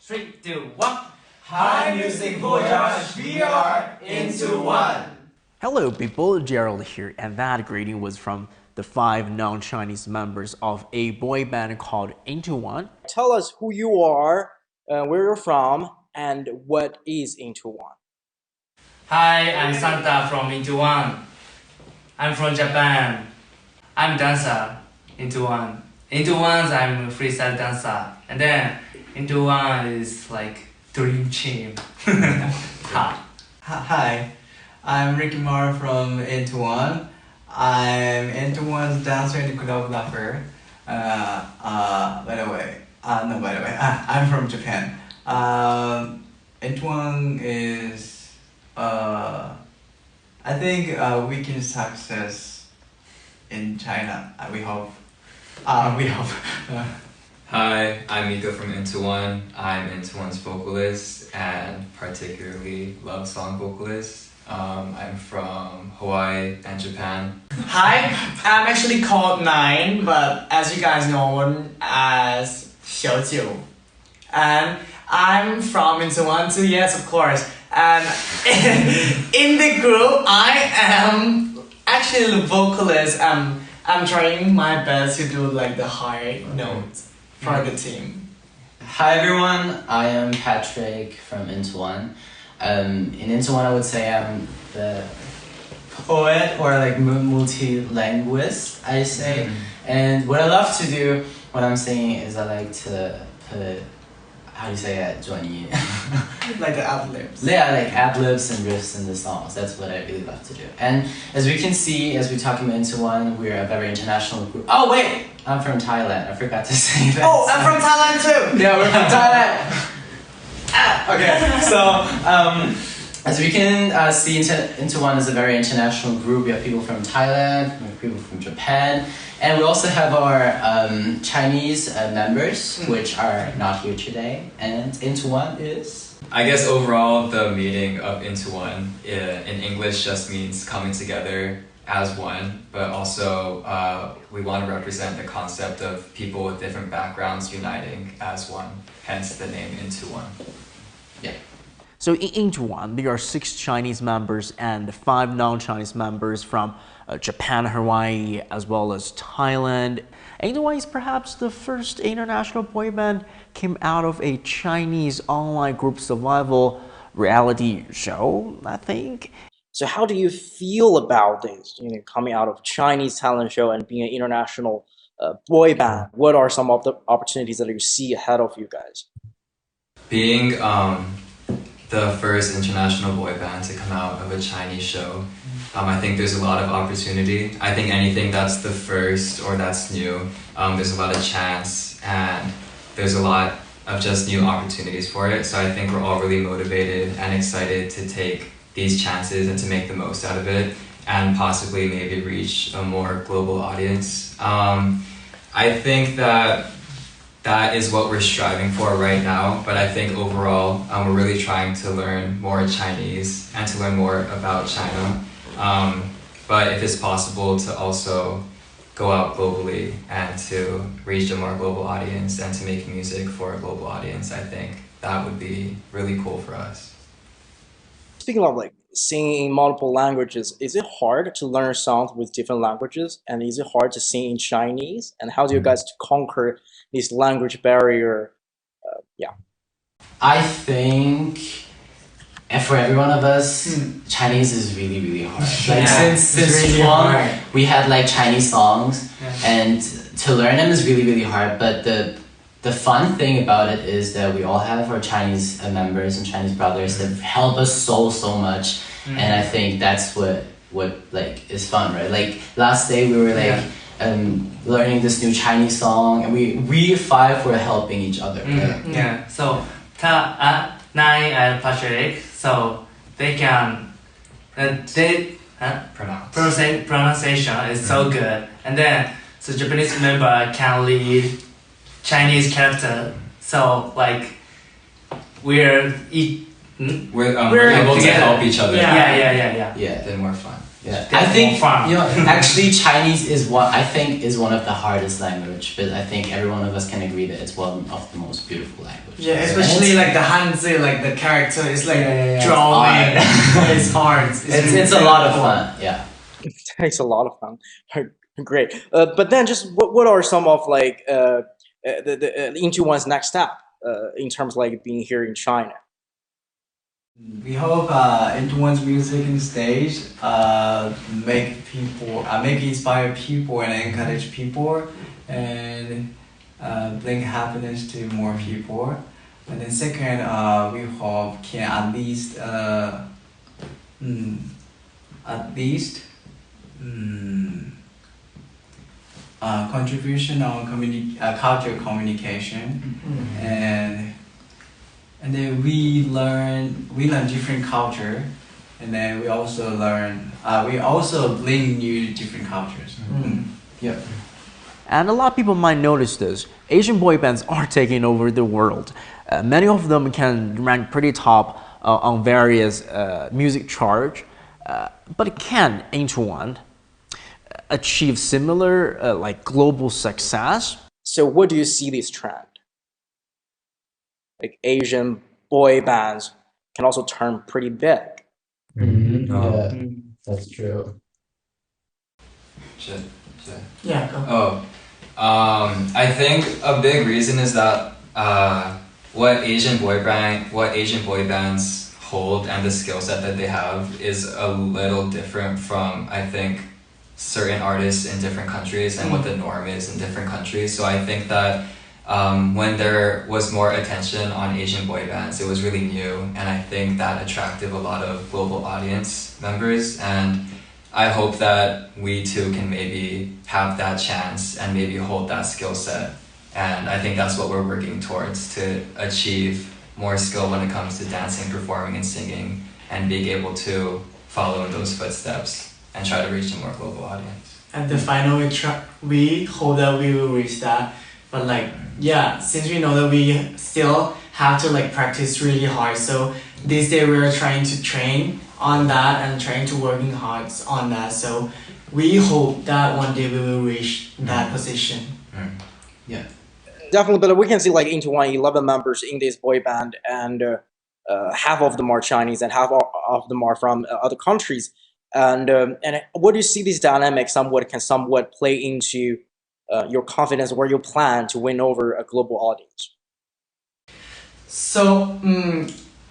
3, 2, 1. Hi Music Voyage, we are INTO1. Hello people, Gerald here, and that greeting was from the 5 non-Chinese members of a boy band called INTO1. Tell us who you are, where you're from, and what is INTO1. Hi, I'm Santa from INTO1. I'm from Japan. I'm dancer, INTO1. INTO1, I'm a freestyle dancer. And then INTO1 is like dream team. Hi, I'm Riki from INTO1. I'm INTO1's dancer and choreographer. I'm from Japan. INTO1 is, I think we can success in China. We hope. Hi, I'm Mika from INTO1. I'm INTO1's vocalist and particularly love song vocalist. I'm from Hawaii and Japan. Hi, I'm actually called 9, but as you guys know as 小九. And I'm from INTO1 too, yes, of course. And in the group, I am actually the vocalist. I'm trying my best to do like the high notes for the team. Hi everyone, I am Patrick from INTO1. In INTO1 I would say I'm the poet or like multi-linguist, I say. And what I love to do when I'm singing is I like to put, how do you say it, 转音? Like the ad-libs. Yeah, like ad-libs and riffs in the songs. That's what I really love to do. And as we can see, as we talk about INTO1, we're a very international group. Oh wait! I'm from Thailand. I forgot to say that. Oh, I'm from Thailand too! Yeah, we're from Thailand! Okay, so as we can see, INTO1 is a very international group. We have people from Thailand, we have people from Japan, and we also have our Chinese members, which are not here today. And INTO1 is? I guess overall the meaning of INTO1 in English just means coming together as one, but also we want to represent the concept of people with different backgrounds uniting as one, hence the name INTO1. Yeah. So in INTO1, there are 6 Chinese members and 5 non-Chinese members from Japan, Hawaii, as well as Thailand. INTO1 is perhaps the first international boy band came out of a Chinese online group survival reality show, I think. So how do you feel about this, coming out of Chinese talent show and being an international boy band? What are some of the opportunities that you see ahead of you guys? Being the first international boy band to come out of a Chinese show, I think there's a lot of opportunity. I think anything that's the first or that's new, there's a lot of chance and there's a lot of just new opportunities for it. So I think we're all really motivated and excited to take these chances and to make the most out of it and possibly maybe reach a more global audience. I think that is what we're striving for right now, but I think overall we're really trying to learn more Chinese and to learn more about China. But if it's possible to also go out globally and to reach a more global audience and to make music for a global audience, I think that would be really cool for us. Speaking of like singing in multiple languages, is it hard to learn songs with different languages? And is it hard to sing in Chinese? And how do you guys conquer this language barrier? I think, and for every one of us, Chinese is really, really hard. Like since really young, hard. we had like Chinese songs, and to learn them is really, really hard. But the fun thing about it is that we all have our Chinese members and Chinese brothers that help us so much, and I think that's what like is fun, right? Like last day we were like learning this new Chinese song, and we 5 were helping each other. Yeah, so 9 and Patrick, so they can pronunciation is so good, and then so Japanese member can lead Chinese character, so like we're able to help each other. Yeah. Yeah, then more fun. Yeah, Get I think more fun. actually Chinese is one of the hardest language, but I think every one of us can agree that it's one of the most beautiful languages. Yeah, especially like the Hanzi, like the character is like Yeah. drawing. It's hard. It's a lot of fun. Yeah. It takes a lot of fun. Great. But then, just what are some of like the INTO1's next step in terms of like being here in China? We hope INTO1's music and stage make inspire people and encourage people and bring happiness to more people. And then second, we hope can at least contribution on cultural communication and then we learn different culture, and then we also bring new different cultures. Yep. And a lot of people might notice this. Asian boy bands are taking over the world. Many of them can rank pretty top on various music charts. But can INTO1 achieve similar like global success? So, what do you see this trend? Like Asian boy bands can also turn pretty big. Yeah, that's true. Should. Yeah, go. I think a big reason is that what Asian boy bands hold and the skill set that they have is a little different from, I think, certain artists in different countries and what the norm is in different countries. So I think that when there was more attention on Asian boy bands, it was really new, and I think that attracted a lot of global audience members, and I hope that we too can maybe have that chance and maybe hold that skill set, and I think that's what we're working towards, to achieve more skill when it comes to dancing, performing, and singing, and being able to follow in those footsteps and try to reach a more global audience. At the final, we hope that we will reach that. But like, yeah, since we know that we still have to like practice really hard, so this day we're trying to train on that and trying to working hard on that. So we hope that one day we will reach that position. Yeah. Definitely, but we can see like INTO1 11 members in this boy band, and half of them are Chinese and half of them are from other countries. And what do you see these dynamics can somewhat play into your confidence or your plan to win over a global audience? So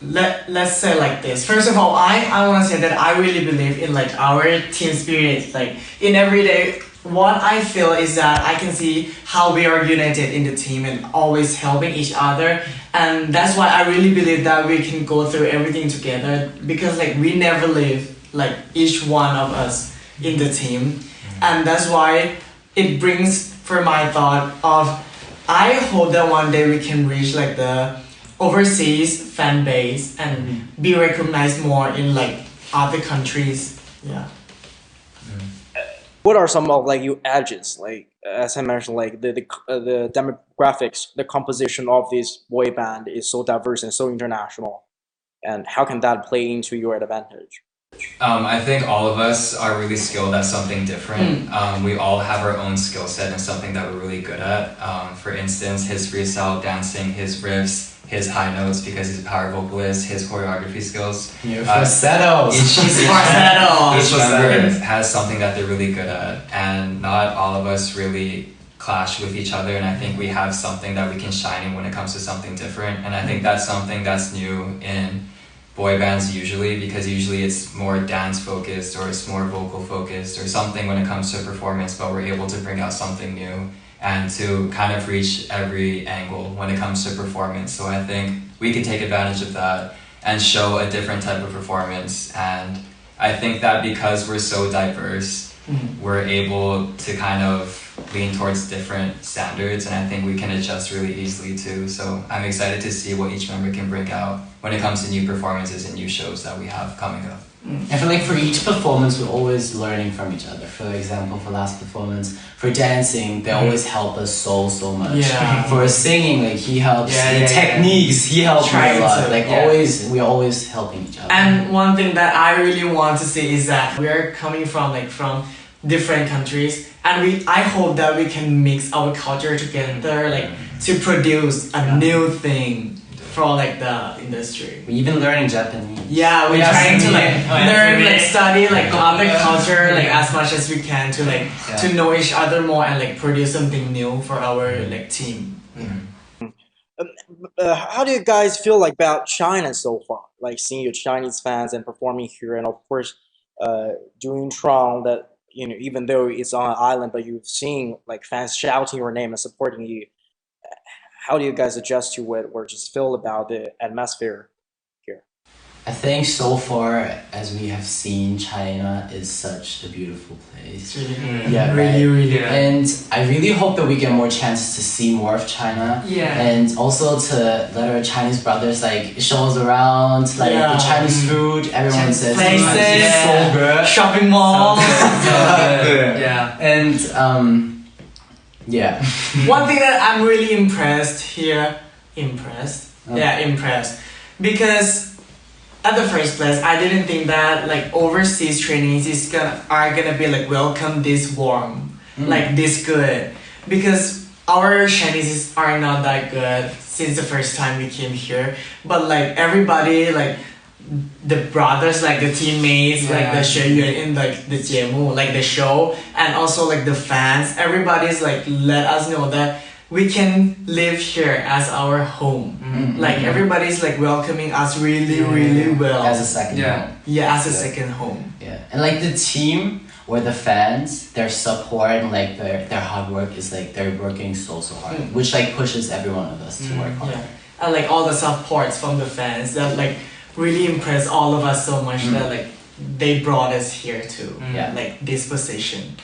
let's say like this. First of all, I want to say that I really believe in like our team spirit. Like in every day, what I feel is that I can see how we are united in the team and always helping each other, and that's why I really believe that we can go through everything together, because like we never leave like each one of us in the team, and that's why it brings for my thought of I hope that one day we can reach like the overseas fan base and be recognized more in like other countries. Yeah. What are some of like your edges? Like as I mentioned, like the demographics, the composition of this boy band is so diverse and so international, and how can that play into your advantage? I think all of us are really skilled at something different. We all have our own skill set and something that we're really good at. For instance, his freestyle dancing, his riffs, his high notes because he's a power vocalist, his choreography skills. Falsettos. Each member has something that they're really good at, and not all of us really clash with each other, and I think we have something that we can shine in when it comes to something different, and I think that's something that's new in boy bands usually, because usually it's more dance focused or it's more vocal focused or something when it comes to performance, but we're able to bring out something new and to kind of reach every angle when it comes to performance. So I think we can take advantage of that and show a different type of performance, and I think that because we're so diverse, we're able to kind of lean towards different standards, and I think we can adjust really easily too. So I'm excited to see what each member can bring out when it comes to new performances and new shows that we have coming up. I feel like for each performance, we're always learning from each other. For example, for last performance, for dancing, they always help us so much. Yeah. For singing, like he helps. Yeah, the yeah, techniques, he helps me Trying a lot. to, Like yeah. we're always helping each other. And one thing that I really want to say is that we're coming from different countries, and I hope that we can mix our culture together, like to produce a new thing for like the industry. We're even learning Japanese. Yeah, we're Yeah, trying to like learn, for me. like study like other culture, like as much as we can to like Yeah. to know each other more and like produce something new for our like team. How do you guys feel like about China so far? Like seeing your Chinese fans and performing here, and of course, doing Tron. That even though it's on an island, but you've seen like fans shouting your name and supporting you. How do you guys adjust to it, or just feel about the atmosphere here? I think so far as we have seen, China is such a beautiful place. Yeah, Really, right. really. Yeah. And I really hope that we get more chances to see more of China. Yeah. And also to let our Chinese brothers like show us around, like Yeah. the Chinese food. Everyone Chinese says places. it's so good. Shopping malls. Yeah. And yeah. One thing that I'm really impressed here, Oh. impressed, because at the first place, I didn't think that like overseas trainees are gonna be like welcome this warm, like this good, because our Chinese are not that good since the first time we came here, but like everybody like the brothers, like the teammates, like the 学员 in like the 节目, like the show, and also like the fans, everybody's like let us know that we can live here as our home. Like everybody's like welcoming us really well. As a second Yeah. home. Yeah, as a second home. Yeah. And like the team or the fans, their support and like their hard work is like they're working so hard, which like pushes every one of us to work hard. Yeah. And like all the supports from the fans that like really impressed all of us so much that like they brought us here to Yeah. like this position.